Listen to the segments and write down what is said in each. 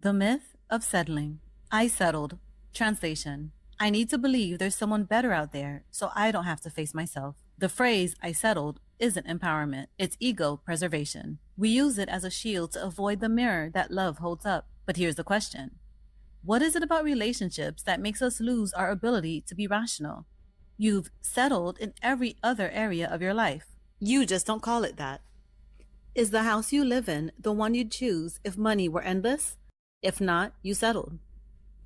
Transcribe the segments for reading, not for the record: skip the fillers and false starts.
The myth of settling. I settled. Translation. I need to believe there's someone better out there so I don't have to face myself. The phrase I settled isn't empowerment, it's ego preservation. We use it as a shield to avoid the mirror that love holds up. But here's the question. What is it about relationships that makes us lose our ability to be rational? You've settled in every other area of your life. You just don't call it that. Is the house you live in the one you'd choose if money were endless? If not, you settled.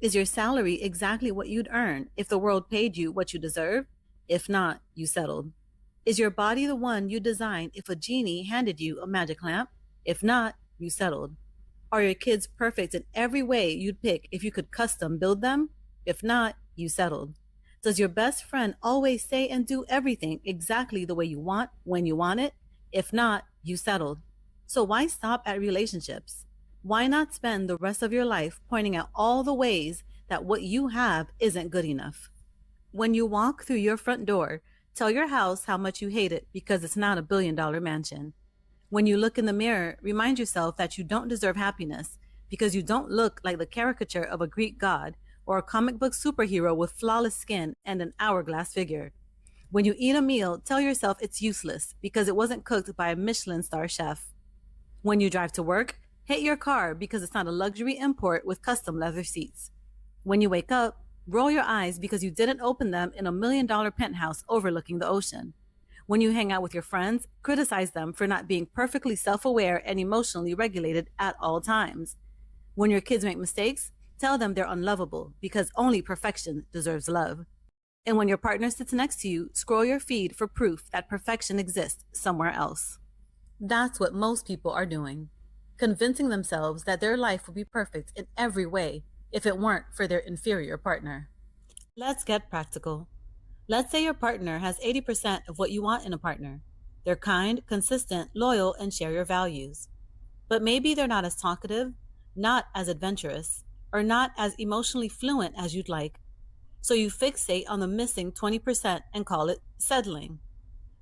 Is your salary exactly what you'd earn if the world paid you what you deserve? If not, you settled. Is your body the one you designed if a genie handed you a magic lamp? If not, you settled. Are your kids perfect in every way you'd pick if you could custom build them? If not, you settled. Does your best friend always say and do everything exactly the way you want when you want it? If not, you settled. So why stop at relationships? Why not spend the rest of your life pointing out all the ways that what you have isn't good enough? When you walk through your front door, tell your house how much you hate it because it's not $1 billion mansion. When you look in the mirror, remind yourself that you don't deserve happiness because you don't look like the caricature of a Greek god or a comic book superhero with flawless skin and an hourglass figure. When you eat a meal, tell yourself it's useless because it wasn't cooked by a Michelin star chef. When you drive to work, hate your car because it's not a luxury import with custom leather seats. When you wake up, roll your eyes because you didn't open them in $1 million penthouse overlooking the ocean. When you hang out with your friends, criticize them for not being perfectly self-aware and emotionally regulated at all times. When your kids make mistakes, tell them they're unlovable because only perfection deserves love. And when your partner sits next to you, scroll your feed for proof that perfection exists somewhere else. That's what most people are doing. Convincing themselves that their life would be perfect in every way if it weren't for their inferior partner. Let's get practical. Let's say your partner has 80% of what you want in a partner. They're kind, consistent, loyal, and share your values. But maybe they're not as talkative, not as adventurous, or not as emotionally fluent as you'd like. So you fixate on the missing 20% and call it settling.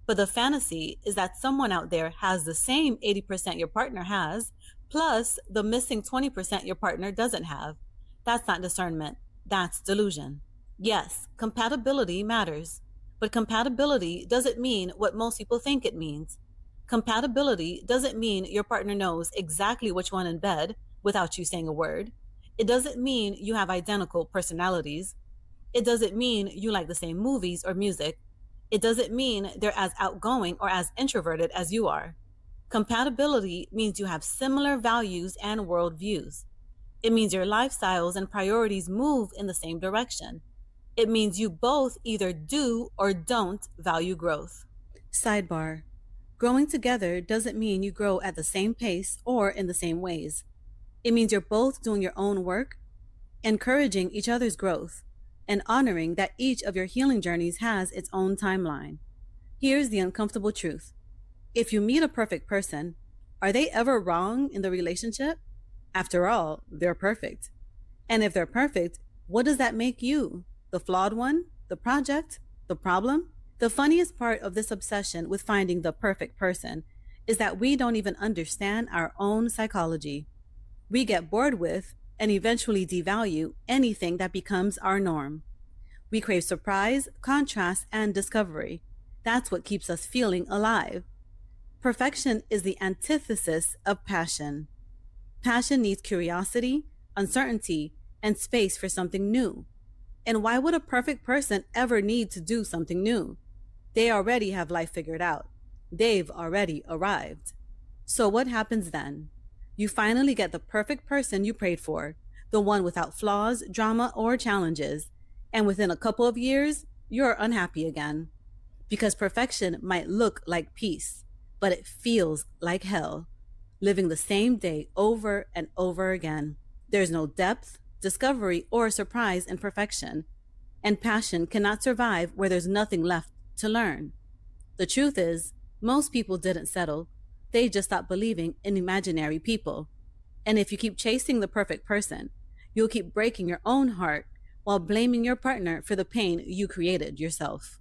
But the fantasy is that someone out there has the same 80% your partner has, plus the missing 20% your partner doesn't have. That's not discernment. That's delusion. Yes, compatibility matters, but compatibility doesn't mean what most people think it means. Compatibility doesn't mean your partner knows exactly which one in bed without you saying a word. It doesn't mean you have identical personalities. It doesn't mean you like the same movies or music. It doesn't mean they're as outgoing or as introverted as you are. Compatibility means you have similar values and worldviews. It means your lifestyles and priorities move in the same direction. It means you both either do or don't value growth. Sidebar. Growing together doesn't mean you grow at the same pace or in the same ways. It means you're both doing your own work, encouraging each other's growth, and honoring that each of your healing journeys has its own timeline. Here's the uncomfortable truth. If you meet a perfect person, are they ever wrong in the relationship? After all, they're perfect. And if they're perfect, what does that make you? The flawed one? The project? The problem? The funniest part of this obsession with finding the perfect person is that we don't even understand our own psychology. We get bored with and eventually devalue anything that becomes our norm. We crave surprise, contrast, and discovery. That's what keeps us feeling alive. Perfection is the antithesis of passion. Passion needs curiosity, uncertainty, and space for something new. And why would a perfect person ever need to do something new? They already have life figured out. They've already arrived. So what happens then? You finally get the perfect person you prayed for, the one without flaws, drama, or challenges. And within a couple of years, you're unhappy again. Because perfection might look like peace, but it feels like hell. Living the same day over and over again. There's no depth, discovery, or surprise in perfection. And passion cannot survive where there's nothing left to learn. The truth is, most people didn't settle. They just stopped believing in imaginary people. And if you keep chasing the perfect person, you'll keep breaking your own heart while blaming your partner for the pain you created yourself.